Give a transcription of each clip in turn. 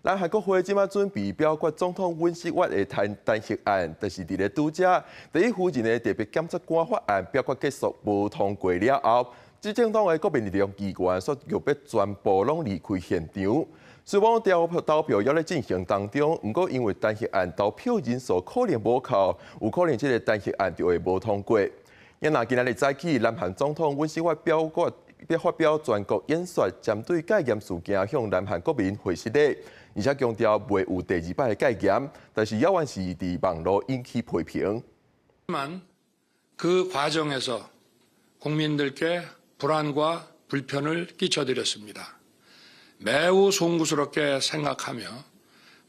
咱韩国会即马准备表决总统尹锡悦的弹劾案，就是伫咧拄则第一夫人的特别检察官法案表决结束无通过了后，执政党的国民力量议员说要全部拢离开现场。虽然投票还咧进行当中，不过因为弹劾案投票人数可能无够，有可能这个弹劾案就会无通过。因若今日早起，南韩总统尹锡悦发表全国演说，针对戒严事件向南韩国民会失礼，而且强调袂有第二摆的戒严，但是要还是伫网络引起批评。그과정에서 국민들께 불안과 불편을 끼쳐드렸습니다. 매우 송구스럽게 생각하며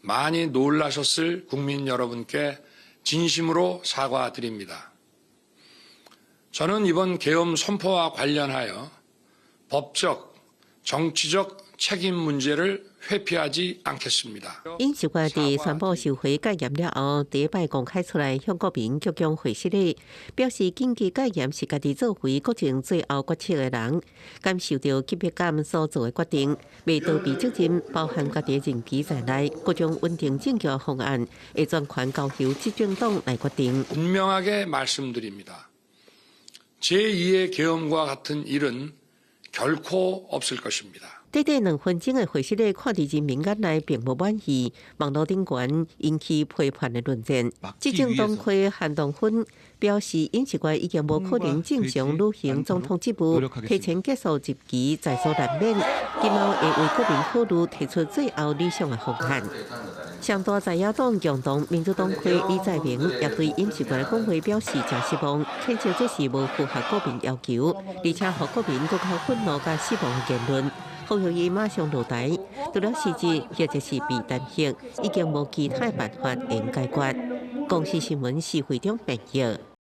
많이 놀라셨을 국민 여러분께 진심으로 사과드립니다. 저는 이번 계엄 선포와 관련하여 법적, 정치적 책임 문제를 회피하지 않겠습니다. 尹锡悦伫宣布受回戒严了后，第一摆公开出来向国民鞠躬会失礼，表示紧急戒严是家己做回国情最后决策的人，感受到级别感所做的决定，未逃避责任，包含家己的任期在内，各种稳定政局方案会全权交由执政党来决定。 분명하게 말씀드립니다. 제2의 계엄과 같은 일은 결코 없을 것입니다. 短短2分钟的会失礼，看伫人民眼内并无满意，网络顶悬引起批判的论战。执政党魁韩东勋表示，尹锡悦已经无可能正常履行总统职务，提前结束任期在所难免。今后会为国民考虑提出最后理想的方案。上大在野党共同民主党魁李在明也对尹锡悦的讲话表示真失望，谴责这是无符合国民要求，而且让国民更较愤怒甲失望的言论。 呼吁伊马上落台，除了辞职或者是被弹劾，已经无其他办法能解决。公司新闻是会中编译。